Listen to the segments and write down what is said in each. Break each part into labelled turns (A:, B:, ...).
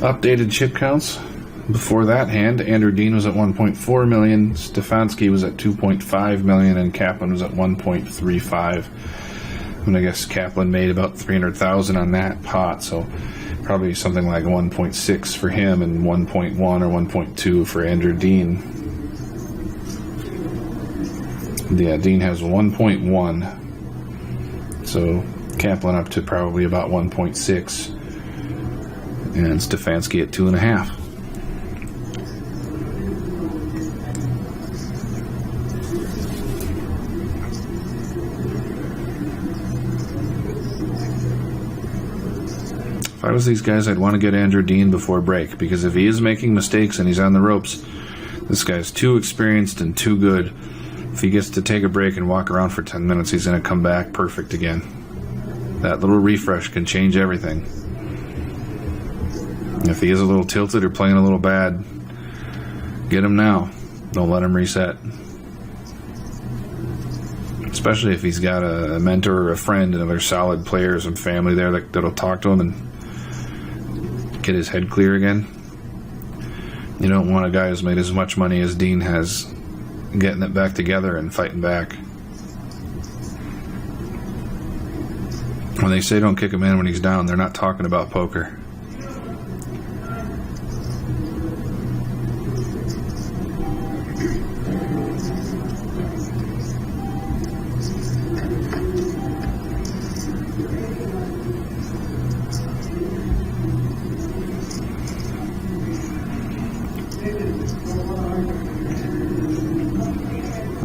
A: Updated chip counts. Before that hand, Andrew Dean was at 1.4 million, Stefanski was at 2.5 million, and Kaplan was at 1.35. And I guess Kaplan made about 300,000 on that pot, so probably something like 1.6 for him and 1.1 or 1.2 for Andrew Dean. Yeah, Dean has 1.1, so Kaplan up to probably about 1.6, and Stefanski at 2.5. If I was these guys, I'd want to get Andrew Dean before break, because if he is making mistakes and he's on the ropes, this guy's too experienced and too good. If he gets to take a break and walk around for 10 minutes, he's going to come back perfect again. That little refresh can change everything. If he is a little tilted or playing a little bad, get him now. Don't let him reset. Especially if he's got a mentor or a friend and other solid players and family there that'll talk to him and get his head clear again. You don't want a guy who's made as much money as Dean has getting it back together and fighting back. When they say don't kick him in when he's down, they're not talking about poker.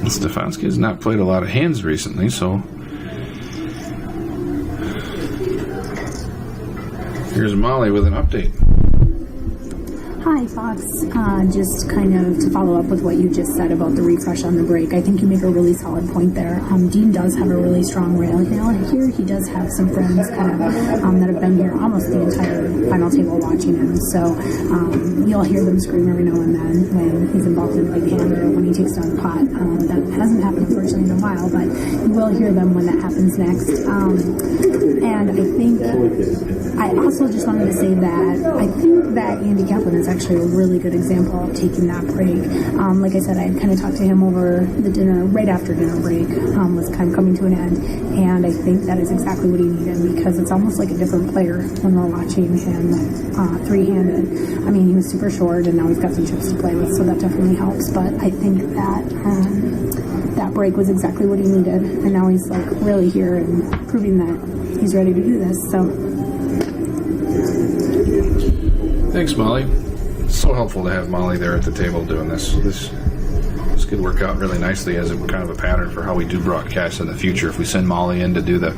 A: Stefanski has not played a lot of hands recently, so here's Molly with an update.
B: Hi, Fox. Just kind of to follow up with what you just said about the refresh on the break, I think you make a really solid point there. Dean does have a really strong rail here. He does have some friends kind of that have been here almost the entire final table watching him. So you'll hear them scream every now and then when he's involved in a big hand or when he takes down the pot. That hasn't happened, unfortunately, in a while, but you will hear them when that happens next. And I think I also just wanted to say that I think that Andy Kaplan is actually a really good example of taking that break. Like I said, I kind of talked to him over the dinner, right after dinner break, was kind of coming to an end, and I think that is exactly what he needed, because it's almost like a different player when we're watching him three-handed. I mean, he was super short, and now he's got some chips to play with, so that definitely helps, but I think that that break was exactly what he needed, and now he's like really here and proving that he's ready to do this. So
A: thanks, Molly. It's so helpful to have Molly there at the table doing this. This could work out really nicely as a kind of a pattern for how we do broadcasts in the future. If we send Molly in to do the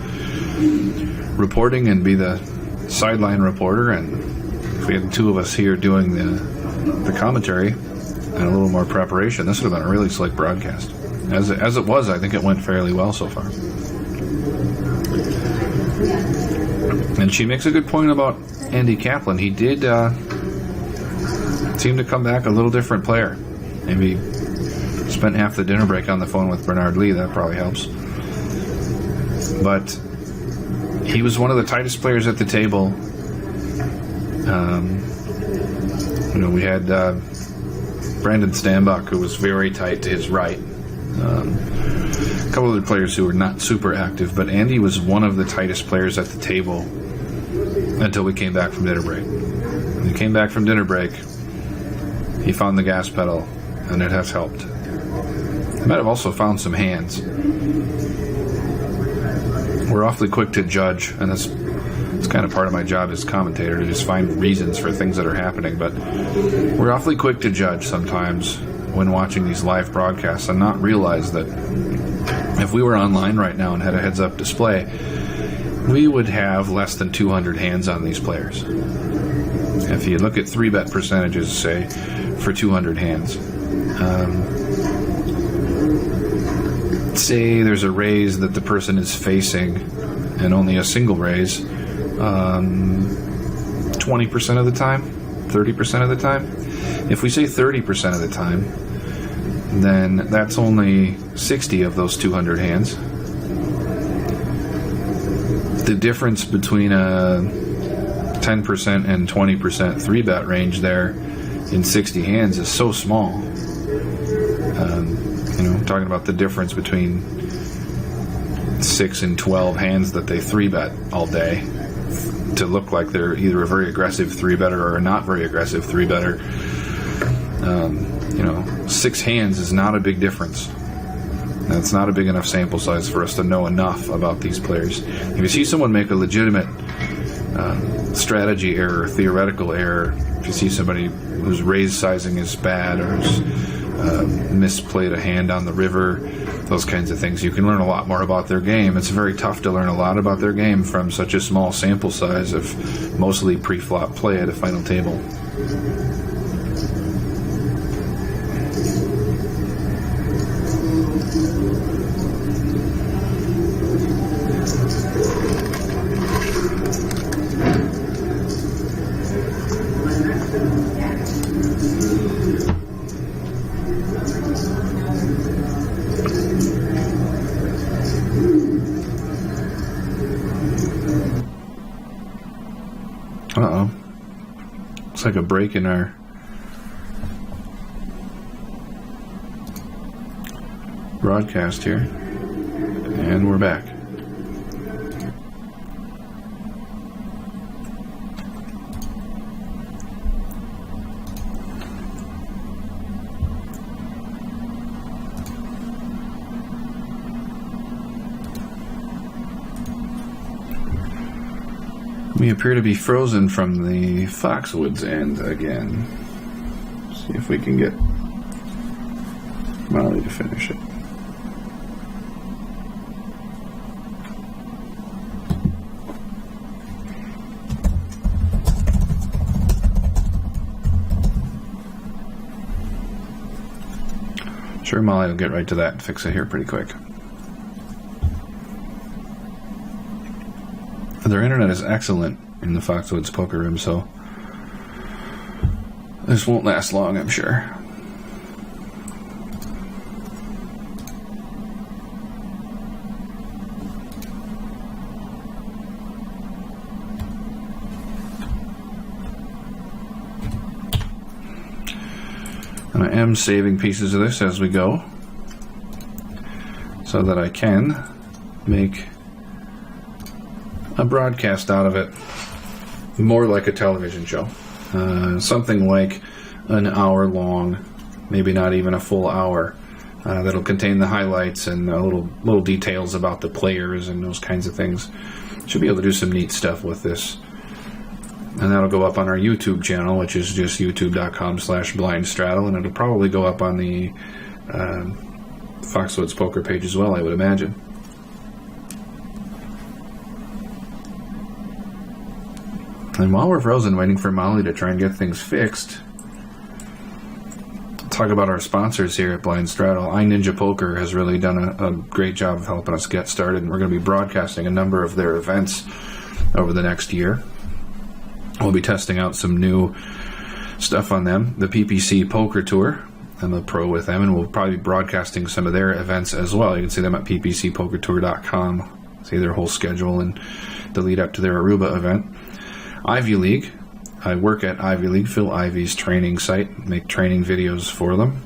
A: reporting and be the sideline reporter, and if we had the two of us here doing the commentary and a little more preparation, this would have been a really slick broadcast. As it was, I think it went fairly well so far. And she makes a good point about Andy Kaplan. He did seem to come back a little different player. Maybe spent half the dinner break on the phone with Bernard Lee. That probably helps. But he was one of the tightest players at the table. We had Brandon Stambach, who was very tight to his right. A couple other players who were not super active, but Andy was one of the tightest players at the table until we came back from dinner break. When we came back from dinner break, he found the gas pedal, and it has helped. He might have also found some hands. We're awfully quick to judge, and it's kind of part of my job as commentator to just find reasons for things that are happening, but we're awfully quick to judge sometimes when watching these live broadcasts and not realize that if we were online right now and had a heads-up display, we would have less than 200 hands on these players. If you look at 3-bet percentages, say, for 200 hands, say there's a raise that the person is facing and only a single raise, 20% of the time, 30% of the time. If we say 30% of the time, then that's only 60 of those 200 hands. The difference between a 10% and 20% 3-bet range there in 60 hands is so small. Talking about the difference between 6 and 12 hands that they 3-bet all day to look like they're either a very aggressive 3-better or a not very aggressive 3-better. 6 hands is not a big difference. That's not a big enough sample size for us to know enough about these players. If you see someone make a legitimate strategy error, theoretical error, if you see somebody whose raise sizing is bad or who's misplayed a hand on the river, those kinds of things, you can learn a lot more about their game. It's very tough to learn a lot about their game from such a small sample size of mostly pre-flop play at a final table. Uh-oh. Looks like a break in our broadcast here. And we're back. We appear to be frozen from the Foxwoods end again. See if we can get Molly to finish it. Sure, Molly will get right to that and fix it here pretty quick. Their internet is excellent in the Foxwoods poker room, so this won't last long, I'm sure. And I am saving pieces of this as we go so that I can make a broadcast out of it, more like a television show. Something like an hour long, maybe not even a full hour, that'll contain the highlights and little details about the players and those kinds of things. Should be able to do some neat stuff with this. And that'll go up on our YouTube channel, which is just youtube.com/blindstraddle, and it'll probably go up on the Foxwoods poker page as well, I would imagine. And while we're frozen, waiting for Molly to try and get things fixed, talk about our sponsors here at Blind Straddle. iNinja Poker has really done a great job of helping us get started, and we're going to be broadcasting a number of their events over the next year. We'll be testing out some new stuff on them. The PPC Poker Tour, I'm a pro with them, and we'll probably be broadcasting some of their events as well. You can see them at ppcpokertour.com. See their whole schedule and the lead up to their Aruba event. Ivy League. I work at Ivy League, Phil Ivy's training site, make training videos for them.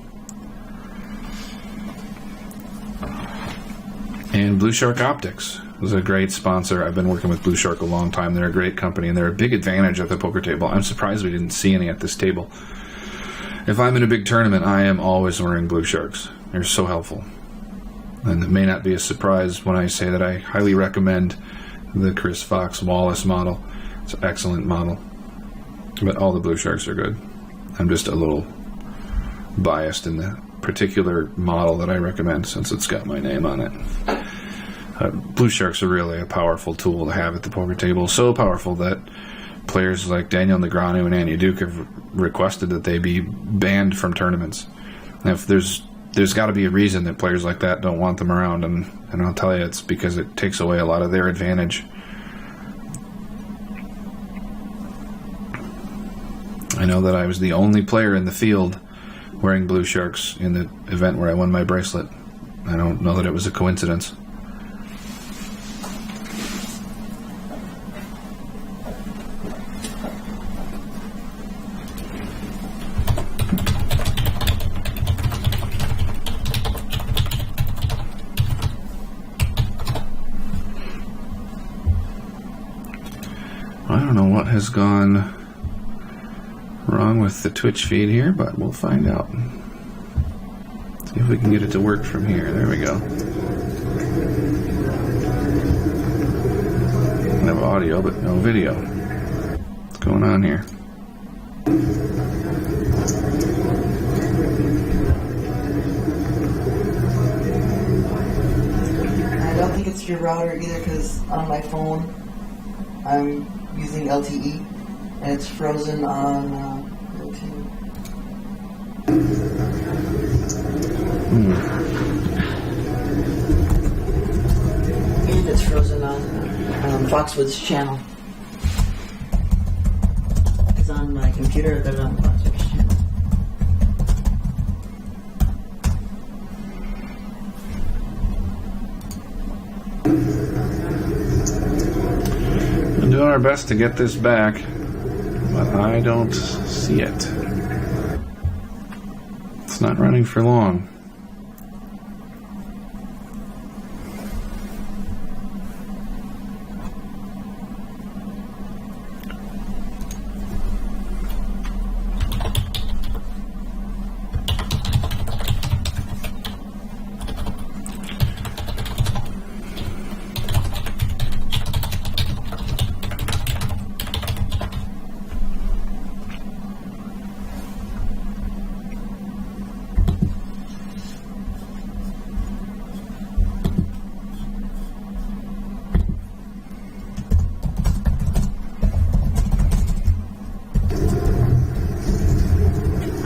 A: And Blue Shark Optics is a great sponsor. I've been working with Blue Shark a long time. They're a great company, and they're a big advantage at the poker table. I'm surprised we didn't see any at this table. If I'm in a big tournament, I am always wearing Blue Sharks. They're so helpful. And it may not be a surprise when I say that I highly recommend the Chris Fox Wallace model. It's an excellent model. But all the Blue Sharks are good. I'm just a little biased in the particular model that I recommend since it's got my name on it. Blue Sharks are really a powerful tool to have at the poker table. So powerful that players like Daniel Negreanu and Andy Duke have requested that they be banned from tournaments. And if there's got to be a reason that players like that don't want them around, and I'll tell you, it's because it takes away a lot of their advantage. I know that I was the only player in the field wearing blue sharks in the event where I won my bracelet. I don't know that it was a coincidence. I don't know what has gone wrong with the Twitch feed here, but we'll find out. See if we can get it to work from here. There we go. I have audio, but no video. What's going on here?
C: I don't think it's your router either, because on my phone I'm using LTE and it's frozen on LTE. And it's frozen on Foxwoods channel. It's on my computer, but on Foxwoods channel.
A: We're doing our best to get this back, but I don't see it. It's not running for long.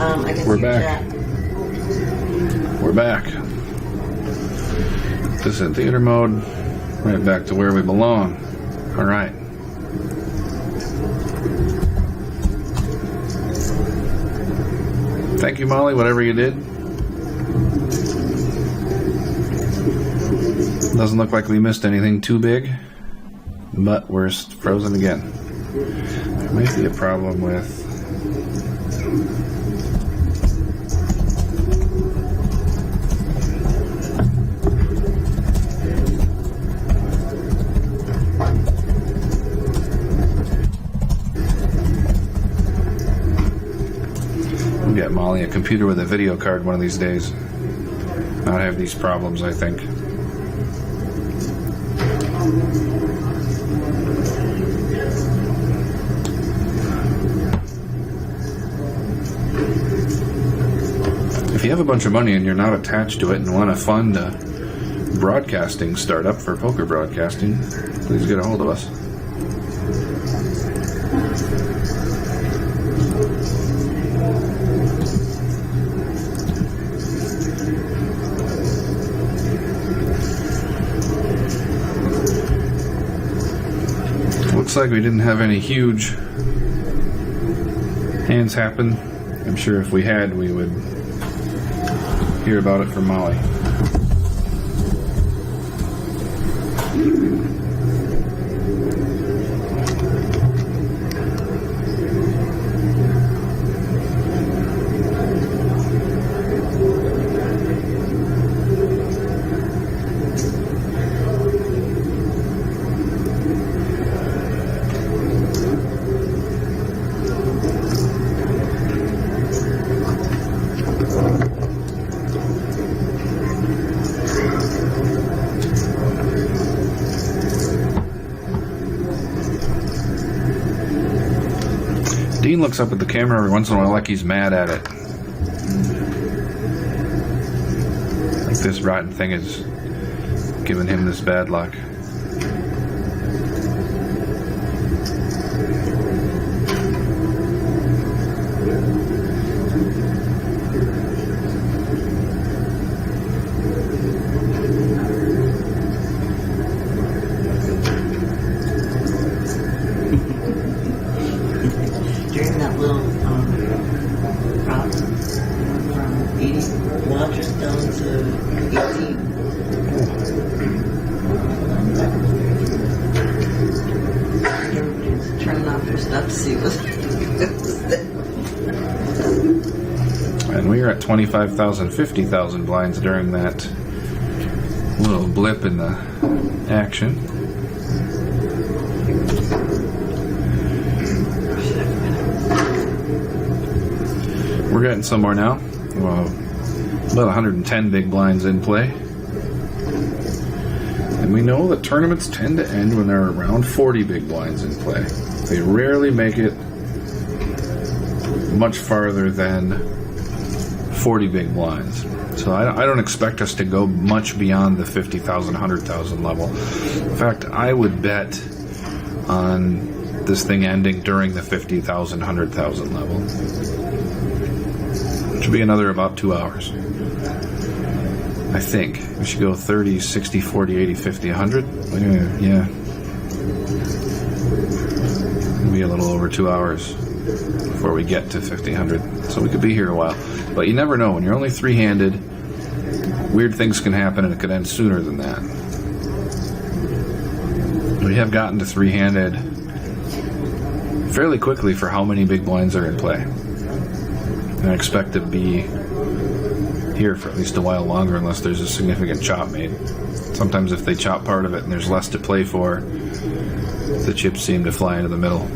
C: I can
A: We're
C: see your
A: back.
C: chat.
A: We're back. This is in theater mode. Right back to where we belong. All right. Thank you, Molly, whatever you did. Doesn't look like we missed anything too big, but we're frozen again. There might be a problem with... We'll get Molly a computer with a video card one of these days. Not have these problems, I think. If you have a bunch of money and you're not attached to it and want to fund a broadcasting startup for poker broadcasting, please get a hold of us. Looks like we didn't have any huge hands happen. I'm sure if we had, we would hear about it from Molly. Dean looks up at the camera every once in a while like he's mad at it. Like this rotten thing is giving him this bad luck.
C: During that little Launcher's down to 18. Everybody's turning off their stuff to see what's
A: And we were at 25,000, 50,000 blinds during that little blip in the action. We're getting somewhere now. Well, about 110 big blinds in play. And we know that tournaments tend to end when there are around 40 big blinds in play. They rarely make it much farther than 40 big blinds. So I don't expect us to go much beyond the 50,000, 100,000 level. In fact, I would bet on this thing ending during the 50,000, 100,000 level. It should be another about 2 hours. I think. We should go 30, 60, 40, 80, 50, 100. Yeah. It'll be a little over 2 hours before we get to 50, 100. So we could be here a while. But you never know. When you're only three-handed, weird things can happen and it could end sooner than that. We have gotten to three-handed fairly quickly for how many big blinds are in play. And I expect to be here for at least a while longer unless there's a significant chop made. Sometimes if they chop part of it and there's less to play for, the chips seem to fly into the middle.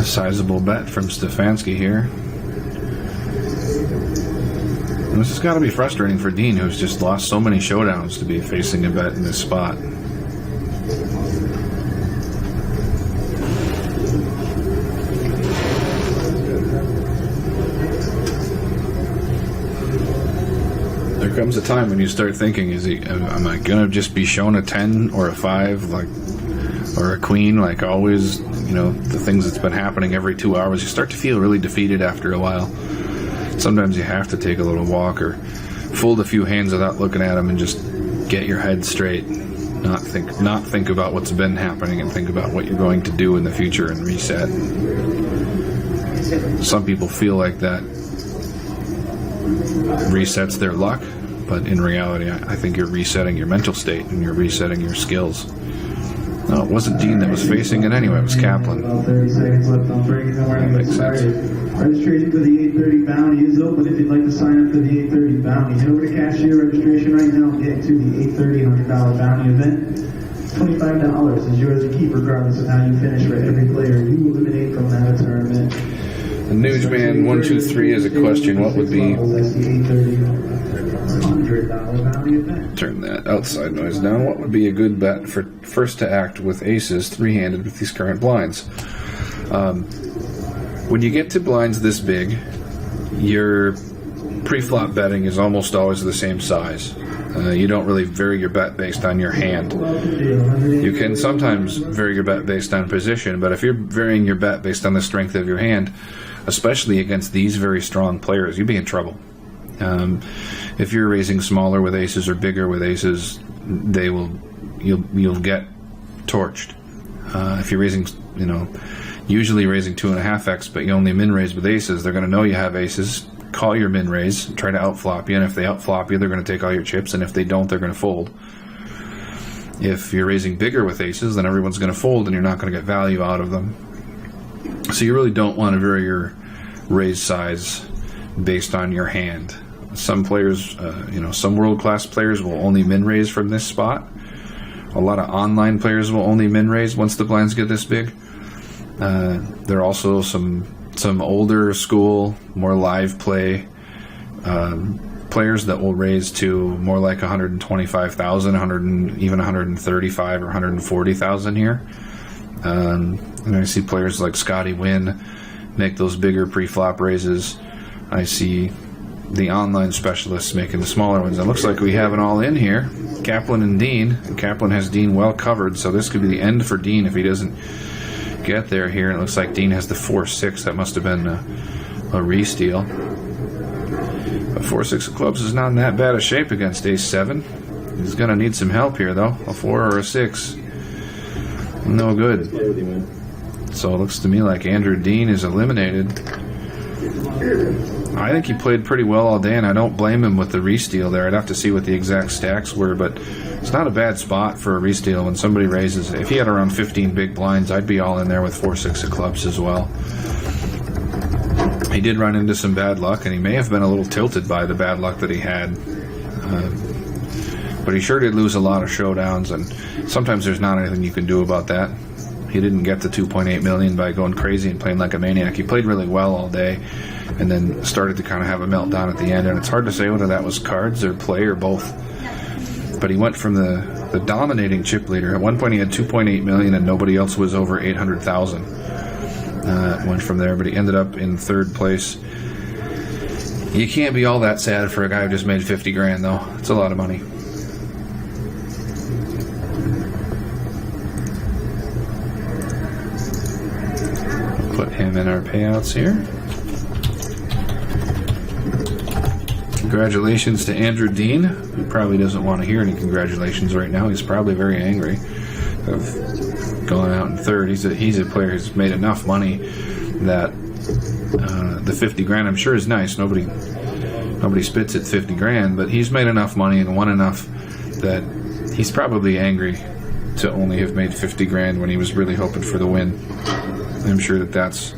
A: Sizable bet from Stefanski here. And this has got to be frustrating for Dean, who's just lost so many showdowns, to be facing a bet in this spot. There comes a time when you start thinking, am I going to just be shown a 10 or a 5, or a queen, like always? You know, the things that's been happening every 2 hours, you start to feel really defeated after a while. Sometimes you have to take a little walk or fold a few hands without looking at them and just get your head straight. Not think about what's been happening and think about what you're going to do in the future and reset. Some people feel like that resets their luck, but in reality, I think you're resetting your mental state and you're resetting your skills. No, it wasn't Dean that was facing it anyway. It was Kaplan.
D: About 30 seconds left on break.
A: That makes sense.
D: Registration for the 8:30 bounty is open. If you'd like to sign up for the 8:30 bounty, head over to cashier registration right now and get into the 8:30 $100 bounty event. $25 is yours to keep regardless of how you finish for every player you eliminate from that tournament.
A: The Newsman 123 has a question. What would be...
D: That's the 8:30 $100 bounty event.
A: Turn that outside noise down. What would be a good bet for first to act with aces three-handed with these current blinds? When you get to blinds this big, your pre-flop betting is almost always the same size. You don't really vary your bet based on your hand. You can sometimes vary your bet based on position, but if you're varying your bet based on the strength of your hand, especially against these very strong players, you'd be in trouble. If you're raising smaller with aces or bigger with aces, you'll get torched. If you're raising, usually raising 2.5x, but you only min raise with aces, they're going to know you have aces, call your min raise, try to outflop you, and if they outflop you, they're going to take all your chips, and if they don't, they're going to fold. If you're raising bigger with aces, then everyone's going to fold, and you're not going to get value out of them. So you really don't want to vary your raise size based on your hand. Some players, some world-class players will only min-raise from this spot. A lot of online players will only min-raise once the blinds get this big. There are also some older school, more live play players that will raise to more like 125,000, 100, even 135 or 140,000 here. And I see players like Scotty Wynn make those bigger pre-flop raises. I see the online specialists making the smaller ones. It looks like we have it all in here. Kaplan and Dean. And Kaplan has Dean well covered, so this could be the end for Dean if he doesn't get there here. And it looks like Dean has the 4-6. That must have been a re-steal. But 4-6 of clubs is not in that bad a shape against ace-7. He's going to need some help here, though. A 4 or a 6. No good. So it looks to me like Andrew Dean is eliminated. I think he played pretty well all day, and I don't blame him with the re-steal there. I'd have to see what the exact stacks were, but it's not a bad spot for a re-steal when somebody raises. If he had around 15 big blinds, I'd be all in there with 4-6 of clubs as well. He did run into some bad luck, and he may have been a little tilted by the bad luck that he had. But he sure did lose a lot of showdowns, and sometimes there's not anything you can do about that. He didn't get the 2.8 million by going crazy and playing like a maniac. He played really well all day and then started to kind of have a meltdown at the end, and it's hard to say whether that was cards or play or both. But he went from the dominating chip leader. At one point he had 2.8 million and nobody else was over 800,000. Went from there, but he ended up in third place. You can't be all that sad for a guy who just made 50 grand, though. It's a lot of money. Put him in our payouts here. Congratulations to Andrew Dean, who probably doesn't want to hear any congratulations right now. He's probably very angry of going out in third. He's a player who's made enough money that the 50 grand I'm sure is nice. Nobody spits at 50 grand, but he's made enough money and won enough that he's probably angry to only have made 50 grand when he was really hoping for the win. I'm sure that's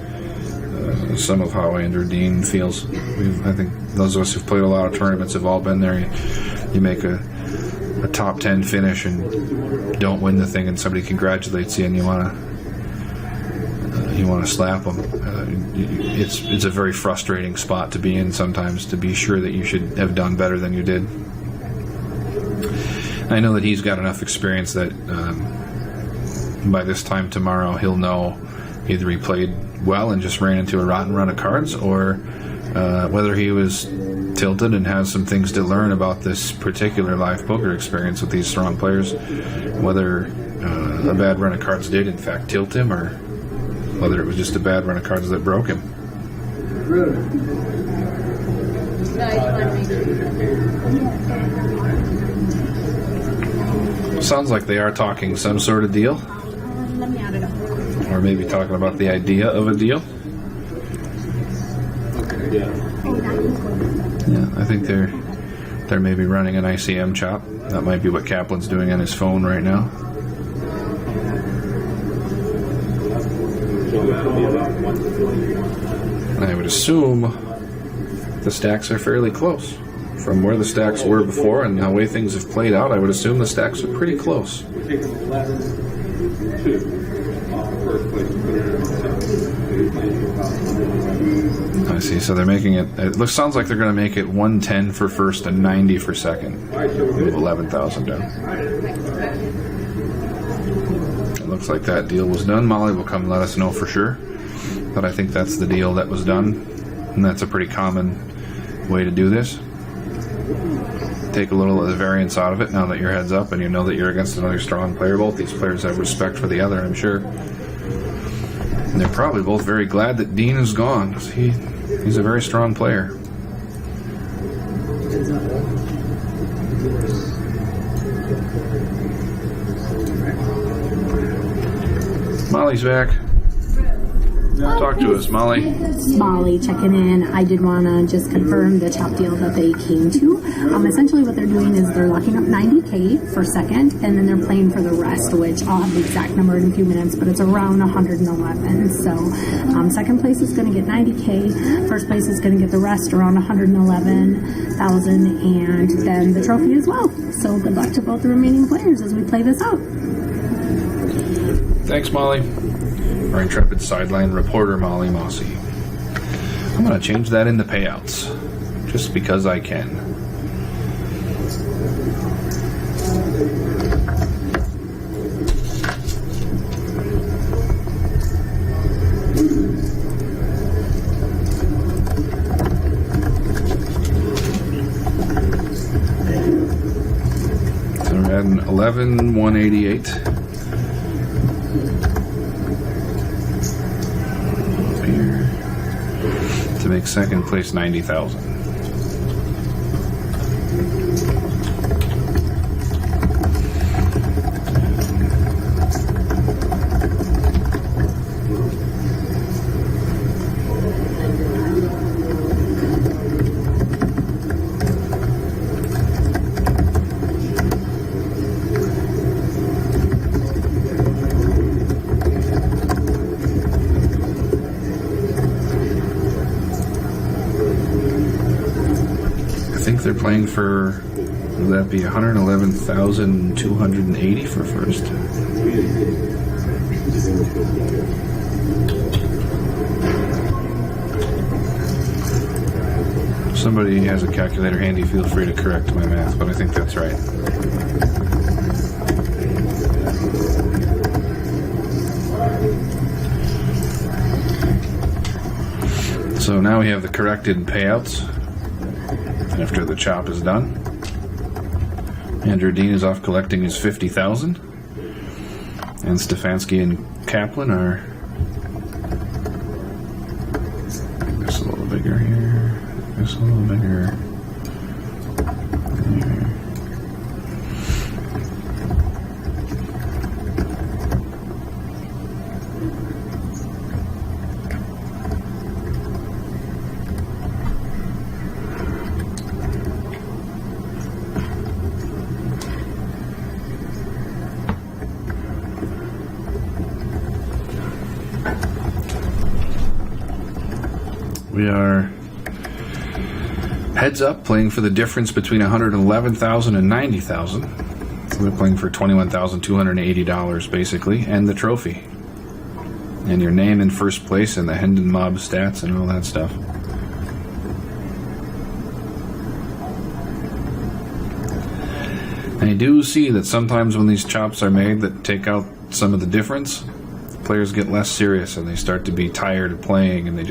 A: some of how Andrew Dean feels. I think those of us who've played a lot of tournaments have all been there. You make a top 10 finish and don't win the thing, and somebody congratulates you, and you want to slap them. It's a very frustrating spot to be in sometimes, to be sure that you should have done better than you did. I know that he's got enough experience that by this time tomorrow he'll know either he played well and just ran into a rotten run of cards, or whether he was tilted and has some things to learn about this particular live poker experience with these strong players, whether a bad run of cards did in fact tilt him, or whether it was just a bad run of cards that broke him. Sounds like they are talking some sort of deal.
B: Let me add it up.
A: Or maybe talking about the idea of a deal. Yeah, I think they're maybe running an ICM chop. That might be what Kaplan's doing on his phone right now. I would assume the stacks are fairly close. From where the stacks were before and the way things have played out, I would assume the stacks are pretty close. I see, so they're making it sounds like they're going to make it 110 for first and 90 for second. Move 11,000 down. It looks like that deal was done. Molly will come let us know for sure, but I think that's the deal that was done, and that's a pretty common way to do this. Take a little of the variance out of it now that your head's up and you know that you're against another strong player. Both these players have respect for the other, I'm sure. And they're probably both very glad that Dean is gone. He's a very strong player. Molly's back. Talk to us, Molly.
B: Molly checking in. I did want to just confirm the chop deal that they came to. Essentially what they're doing is they're locking up 90K for second, and then they're playing for the rest, which I'll have the exact number in a few minutes, but it's around 111. So second place is going to get 90K. First place is going to get the rest, around 111,000, and then the trophy as well. So good luck to both the remaining players as we play this out.
A: Thanks, Molly. Our intrepid sideline reporter, Molly Mossy. I'm going to change that into payouts, just because I can. 11,188. Up here to make second place 90,000. I think they're playing for, would that be 111,280 for first? Somebody has a calculator handy, feel free to correct my math, but I think that's right. So now we have the corrected payouts after the chop is done. Andrew Dean is off collecting his 50,000, and Stefanski and Kaplan are just a little bigger here, just a little bigger here. We are heads up playing for the difference between 111,000 and 90,000. So we're playing for $21,280 basically, and the trophy. And your name in first place and the Hendon Mob stats and all that stuff. And you do see that sometimes when these chops are made that take out some of the difference, players get less serious and they start to be tired of playing, and they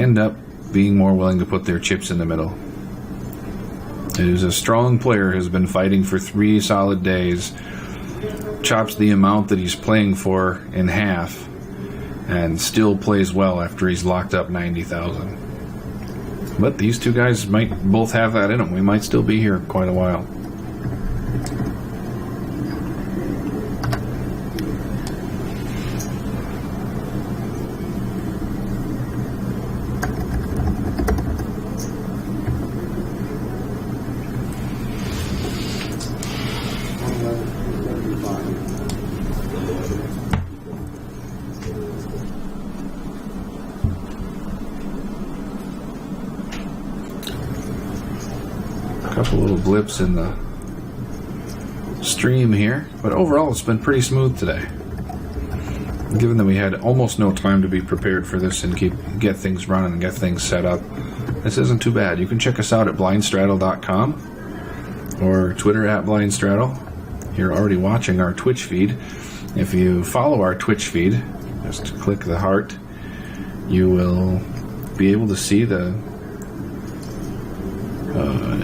A: end up being more willing to put their chips in the middle. It is a strong player who's been fighting for 3 solid days, chops the amount that he's playing for in half, and still plays well after he's locked up 90,000. But these two guys might both have that in them. We might still be here quite a while. Couple little blips in the stream here, but overall it's been pretty smooth today. Given that we had almost no time to be prepared for this and get things running and get things set up, this isn't too bad. You can check us out at blindstraddle.com or Twitter at blindstraddle. You're already watching our Twitch feed. If you follow our Twitch feed, just click the heart, you will be able to see the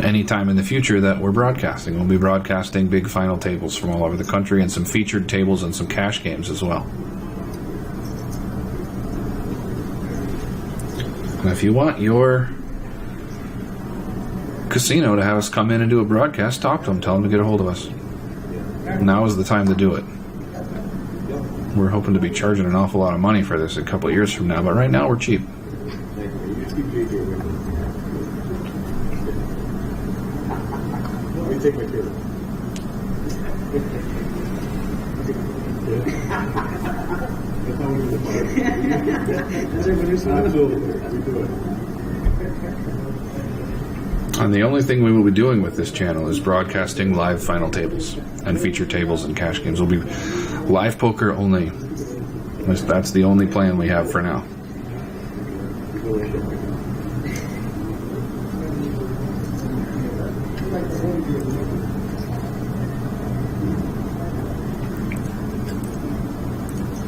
A: any time in the future that we're broadcasting. We'll be broadcasting big final tables from all over the country and some featured tables and some cash games as well. And if you want your casino to have us come in and do a broadcast, talk to them, tell them to get a hold of us. Now is the time to do it. We're hoping to be charging an awful lot of money for this a couple of years from now, but right now we're cheap.
E: Take my turn.
A: And the only thing we will be doing with this channel is broadcasting live final tables and feature tables and cash games. Will be live poker only. That's the only plan we have for now.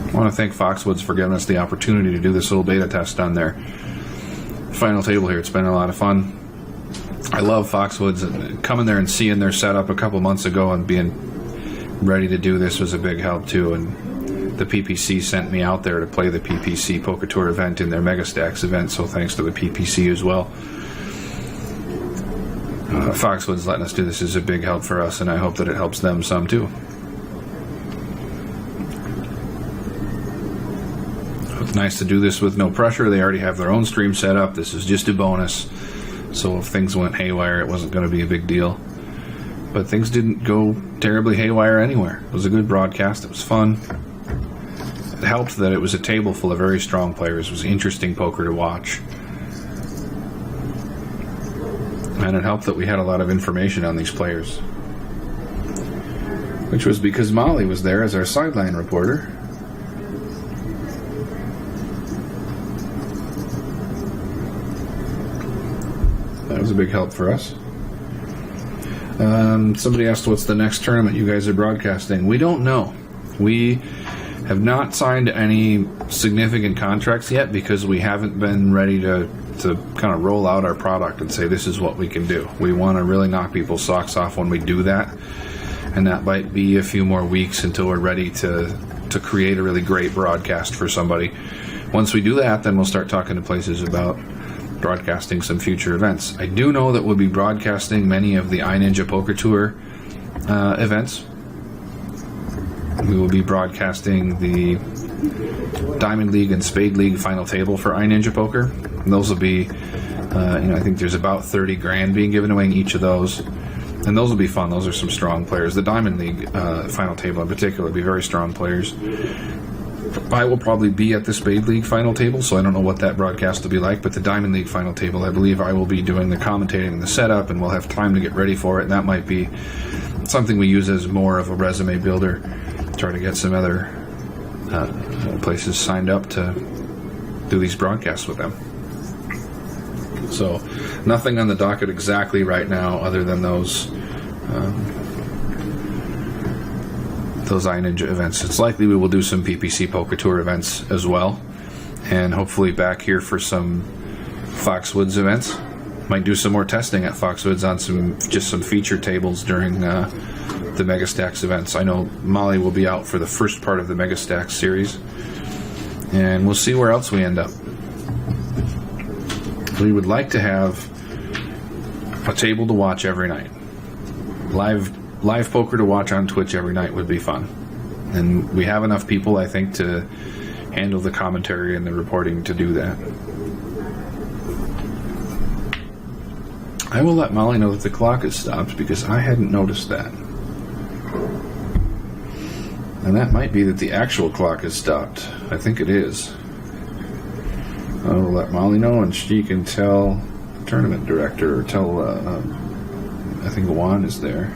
A: I want to thank Foxwoods for giving us the opportunity to do this little beta test on their final table here. It's been a lot of fun. I love Foxwoods, and coming there and seeing their setup a couple months ago and being ready to do this was a big help too. And the PPC sent me out there to play the PPC Poker Tour event in their Mega Stacks event, so thanks to the PPC as well. Foxwoods letting us do this is a big help for us, and I hope that it helps them some too. It's nice to do this with no pressure. They already have their own stream set up. This is just a bonus. So if things went haywire, it wasn't going to be a big deal. But things didn't go terribly haywire anywhere. It was a good broadcast. It was fun. It helped that it was a table full of very strong players. It was interesting poker to watch. And it helped that we had a lot of information on these players. Which was because Molly was there as our sideline reporter. That was a big help for us. Somebody asked what's the next tournament you guys are broadcasting. We don't know. We have not signed any significant contracts yet because we haven't been ready to kind of roll out our product and say this is what we can do. We want to really knock people's socks off when we do that, and that might be a few more weeks until we're ready to create a really great broadcast for somebody. Once we do that, then we'll start talking to places about broadcasting some future events. I do know that we'll be broadcasting many of the iNinja Poker Tour events. We will be broadcasting the Diamond League and Spade League final table for iNinja Poker. And those will be, I think there's about 30 grand being given away in each of those. And those will be fun. Those are some strong players. The Diamond League final table in particular will be very strong players. I will probably be at the Spade League final table, so I don't know what that broadcast will be like, but the Diamond League final table, I believe I will be doing the commentating and the setup, and we'll have time to get ready for it, and that might be something we use as more of a resume builder, try to get some other places signed up to do these broadcasts with them. So, nothing on the docket exactly right now other than those iNinja events. It's likely we will do some PPC Poker Tour events as well, and hopefully back here for some Foxwoods events. Might do some more testing at Foxwoods on some feature tables during the Mega Stacks events. I know Molly will be out for the first part of the Mega Stacks series, and we'll see where else we end up. We would like to have a table to watch every night. Live poker to watch on Twitch every night would be fun. And we have enough people, I think, to handle the commentary and the reporting to do that. I will let Molly know that the clock has stopped because I hadn't noticed that. And that might be that the actual clock has stopped. I think it is. I will let Molly know, and she can tell the tournament director, or tell, I think Juan is there.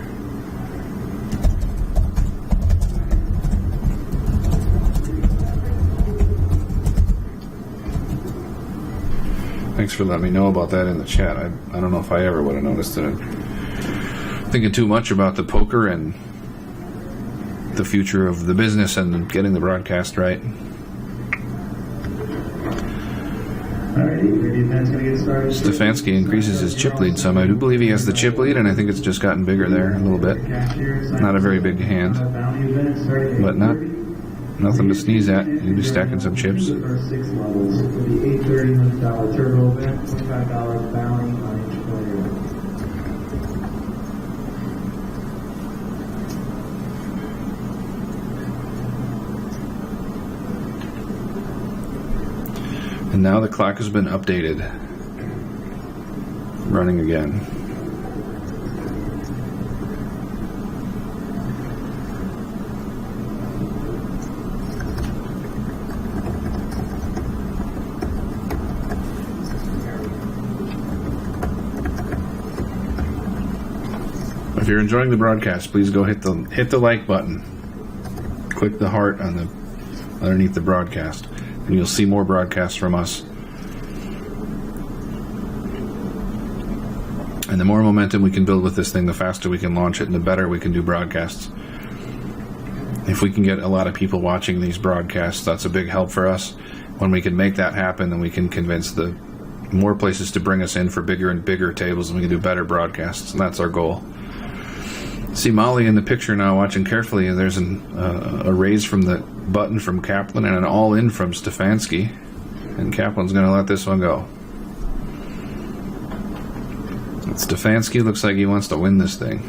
A: Thanks for letting me know about that in the chat. I don't know if I ever would have noticed it. I'm thinking too much about the poker and the future of the business and getting the broadcast right. Stefanski increases his chip lead some. I do believe he has the chip lead, and I think it's just gotten bigger there a little bit. Not a very big hand, but nothing to sneeze at. You'll be stacking some chips. And now the clock has been updated. Running again. If you're enjoying the broadcast, please go hit the like button. Click the heart on underneath the broadcast, and you'll see more broadcasts from us. And the more momentum we can build with this thing, the faster we can launch it, and the better we can do broadcasts. If we can get a lot of people watching these broadcasts, that's a big help for us. When we can make that happen, then we can convince the more places to bring us in for bigger and bigger tables, and we can do better broadcasts, and that's our goal. See Molly in the picture now, watching carefully. There's a raise from the button from Kaplan and an all-in from Stefanski, and Kaplan's going to let this one go. And Stefanski looks like he wants to win this thing.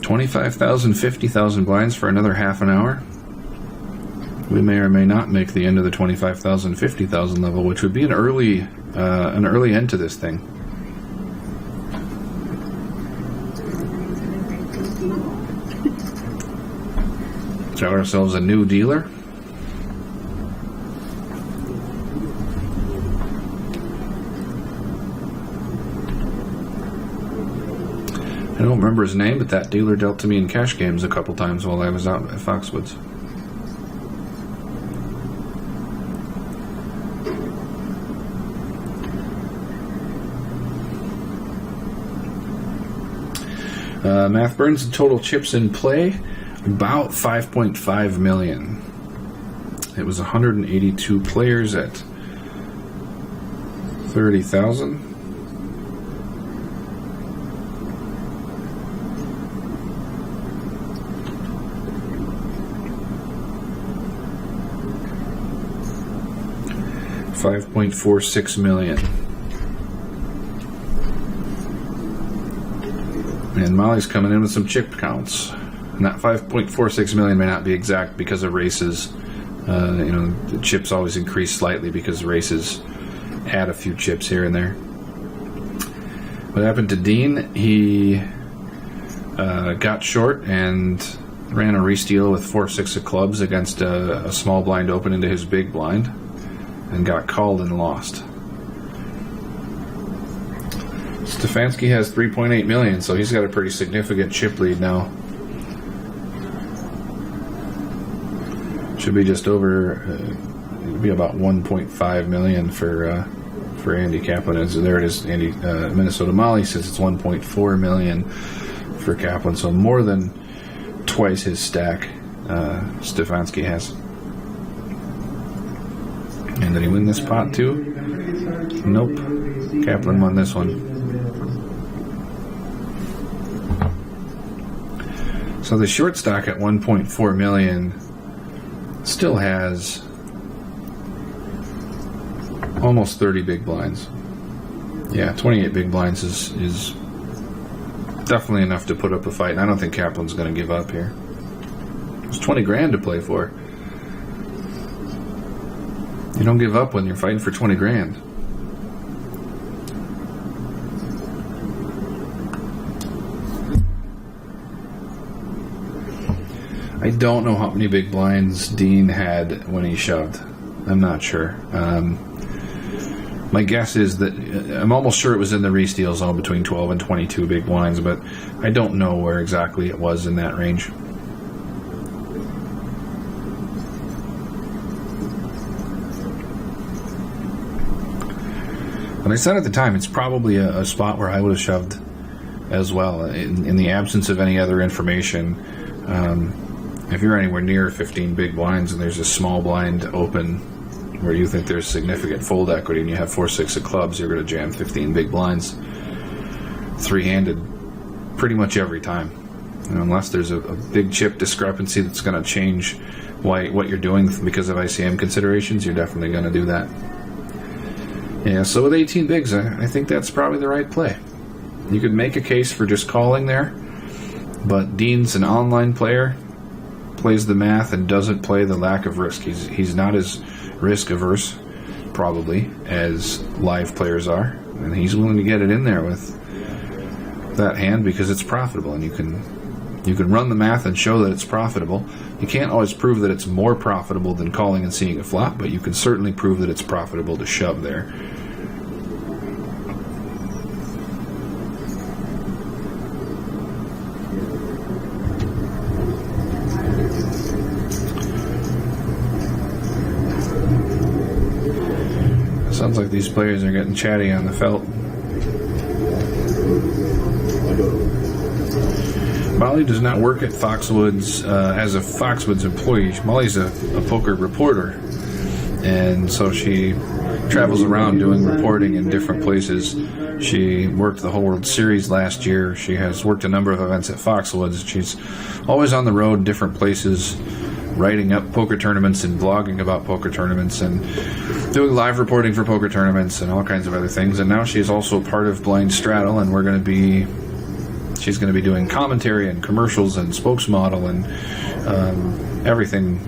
A: $25,000, 50,000 blinds for another half an hour. We may or may not make the end of the 25,000, 50,000 level, which would be an early end to this thing. Got ourselves a new dealer. I don't remember his name, but that dealer dealt to me in cash games a couple times while I was out at Foxwoods. Math Burns, total chips in play, about 5.5 million. It was 182 players at 30,000. $5.46 million. And Molly's coming in with some chip counts. And that 5.46 million may not be exact because of races. The chips always increase slightly because races add a few chips here and there. What happened to Dean? He got short and ran a re-steal with 4-6 of clubs against a small blind open into his big blind and got called and lost. Stefanski has 3.8 million, so he's got a pretty significant chip lead now. Should be just over, it'd be about 1.5 million for Andy Kaplan. So there it is, Andy Minnesota Molly says it's 1.4 million for Kaplan, so more than twice his stack Stefanski has. And did he win this pot too? Nope. Kaplan won this one. So the short stock at 1.4 million still has almost 30 big blinds. Yeah, 28 big blinds is definitely enough to put up a fight, and I don't think Kaplan's going to give up here. There's 20 grand to play for. You don't give up when you're fighting for 20 grand. I don't know how many big blinds Dean had when he shoved. I'm not sure. My guess is that I'm almost sure it was in the re-steal zone between 12 and 22 big blinds, but I don't know where exactly it was in that range. But I said at the time, it's probably a spot where I would have shoved as well, in the absence of any other information. If you're anywhere near 15 big blinds and there's a small blind open where you think there's significant fold equity and you have 4-6 of clubs, you're going to jam 15 big blinds three-handed pretty much every time. Unless there's a big chip discrepancy that's going to change what you're doing because of ICM considerations, you're definitely going to do that. Yeah, so with 18 bigs, I think that's probably the right play. You could make a case for just calling there, but Dean's an online player, plays the math and doesn't play the lack of risk. He's not as risk averse probably as live players are, and he's willing to get it in there with that hand because it's profitable, and you can run the math and show that it's profitable. You can't always prove that it's more profitable than calling and seeing a flop, but you can certainly prove that it's profitable to shove there. Sounds like these players are getting chatty on the felt. Molly Molly does not work at Foxwoods as a Foxwoods employee. Molly's a poker reporter, and so she travels around doing reporting in different places. She worked the whole World Series last year. She has worked a number of events at Foxwoods. She's always on the road, different places, writing up poker tournaments and blogging about poker tournaments and doing live reporting for poker tournaments and all kinds of other things. And now she's also part of Blind Straddle, and she's going to be doing commentary and commercials and spokesmodel and everything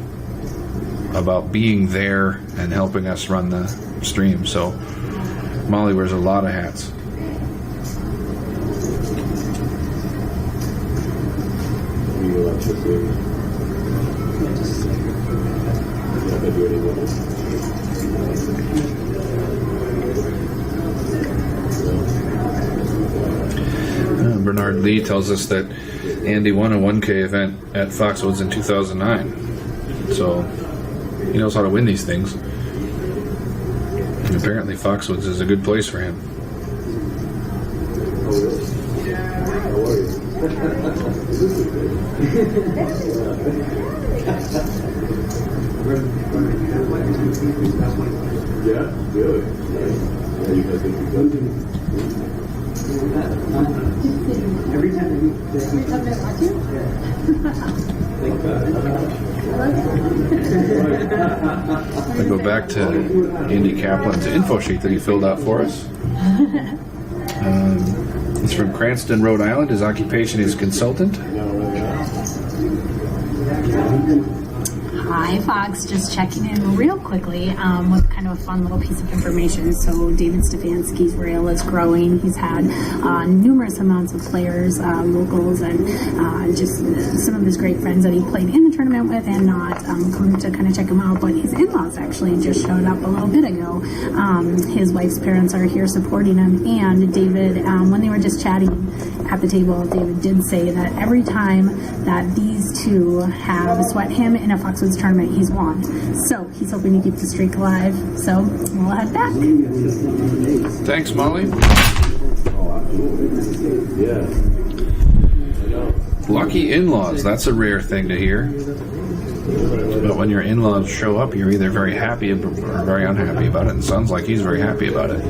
A: about being there and helping us run the stream. So Molly wears a lot of hats. Bernard Lee tells us that Andy won a 1K event at Foxwoods in 2009. So he knows how to win these things. And apparently Foxwoods is a good place for him.
E: Yeah, good.
D: Every time they watch you?
A: I go back to Andy Kaplan's info sheet that he filled out for us. He's from Cranston, Rhode Island. His occupation is consultant.
B: Hi, Fox. Just checking in real quickly with kind of a fun little piece of information. So David Stefanski's rail is growing. He's had numerous amounts of players, locals, and just some of his great friends that he played in the tournament with and not come to kind of check him out. But his in-laws actually just showed up a little bit ago. His wife's parents are here supporting him. And David, when they were just chatting at the table, David did say that every time that these two have sweat him in a Foxwoods tournament, he's won. So he's hoping to keep the streak alive. So we'll head back.
A: Thanks, Molly. Lucky in-laws. That's a rare thing to hear. But when your in-laws show up, you're either very happy or very unhappy about it. And it sounds like he's very happy about it.